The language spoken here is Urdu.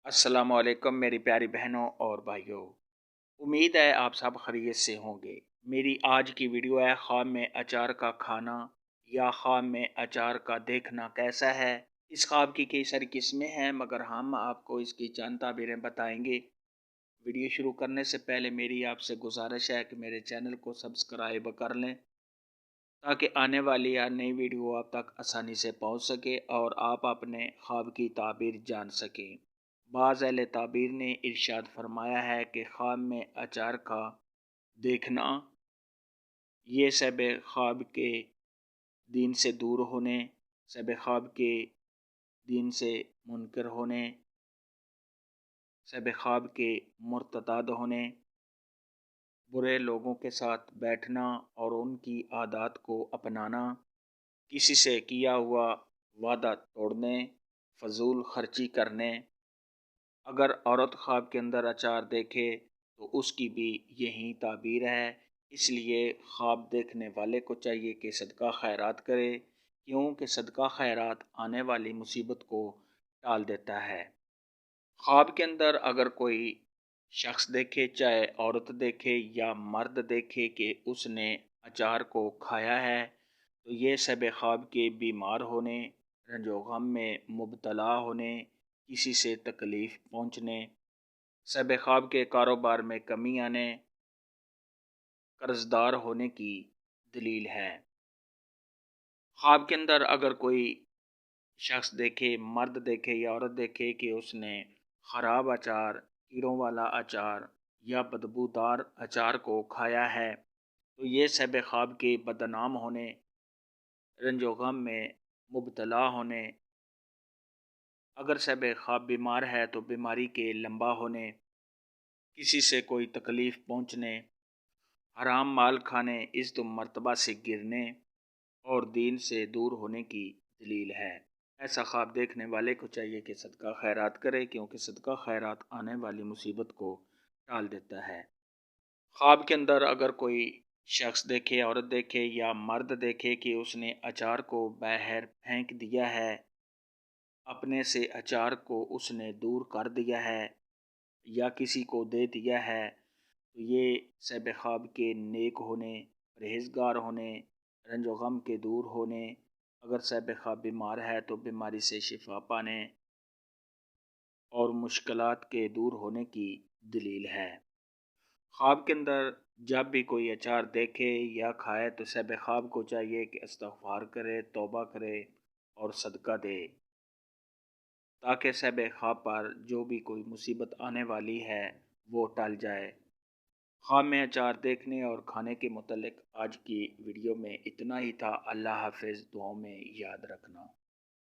السلام علیکم میری پیاری بہنوں اور بھائیوں، امید ہے آپ سب خیریت سے ہوں گے۔ میری آج کی ویڈیو ہے خواب میں اچار کا کھانا یا خواب میں اچار کا دیکھنا کیسا ہے۔ اس خواب کی کئی ساری قسمیں ہیں مگر ہم آپ کو اس کی چند تعبیریں بتائیں گے۔ ویڈیو شروع کرنے سے پہلے میری آپ سے گزارش ہے کہ میرے چینل کو سبسکرائب کر لیں تاکہ آنے والی ہر نئی ویڈیو آپ تک آسانی سے پہنچ سکے اور آپ اپنے خواب کی تعبیر جان سکیں۔ بعض اہل تعبیر نے ارشاد فرمایا ہے کہ خواب میں اچار کا دیکھنا یہ شب خواب کے دین سے دور ہونے، شب خواب کے دین سے منکر ہونے، شب خواب کے مرتد ہونے، برے لوگوں کے ساتھ بیٹھنا اور ان کی عادات کو اپنانا، کسی سے کیا ہوا وعدہ توڑنے، فضول خرچی کرنے۔ اگر عورت خواب کے اندر اچار دیکھے تو اس کی بھی یہی تعبیر ہے، اس لیے خواب دیکھنے والے کو چاہیے کہ صدقہ خیرات کرے، کیونکہ صدقہ خیرات آنے والی مصیبت کو ٹال دیتا ہے۔ خواب کے اندر اگر کوئی شخص دیکھے، چاہے عورت دیکھے یا مرد دیکھے کہ اس نے اچار کو کھایا ہے تو یہ شب خواب کے بیمار ہونے، رنج و غم میں مبتلا ہونے، کسی سے تکلیف پہنچنے، شب خواب کے کاروبار میں کمی آنے، قرض دار ہونے کی دلیل ہے۔ خواب کے اندر اگر کوئی شخص دیکھے، مرد دیکھے یا عورت دیکھے کہ اس نے خراب اچار، کیڑوں والا اچار یا بدبودار اچار کو کھایا ہے تو یہ شب خواب کے بدنام ہونے، رنج و غم میں مبتلا ہونے، اگر شب خواب بیمار ہے تو بیماری کے لمبا ہونے، کسی سے کوئی تکلیف پہنچنے، حرام مال کھانے، عزت و مرتبہ سے گرنے اور دین سے دور ہونے کی دلیل ہے۔ ایسا خواب دیکھنے والے کو چاہیے کہ صدقہ خیرات کرے، کیونکہ صدقہ خیرات آنے والی مصیبت کو ٹال دیتا ہے۔ خواب کے اندر اگر کوئی شخص دیکھے، عورت دیکھے یا مرد دیکھے کہ اس نے اچار کو باہر پھینک دیا ہے، اپنے سے اچار کو اس نے دور کر دیا ہے یا کسی کو دے دیا ہے تو یہ شب خواب کے نیک ہونے، پرہیزگار ہونے، رنج و غم کے دور ہونے، اگر شب خواب بیمار ہے تو بیماری سے شفا پانے اور مشکلات کے دور ہونے کی دلیل ہے۔ خواب کے اندر جب بھی کوئی اچار دیکھے یا کھائے تو شب خواب کو چاہیے کہ استغفار کرے، توبہ کرے اور صدقہ دے تاکہ شب خواب پر جو بھی کوئی مصیبت آنے والی ہے وہ ٹل جائے۔ خواب میں اچار دیکھنے اور کھانے کے متعلق آج کی ویڈیو میں اتنا ہی تھا۔ اللہ حافظ، دعاؤں میں یاد رکھنا۔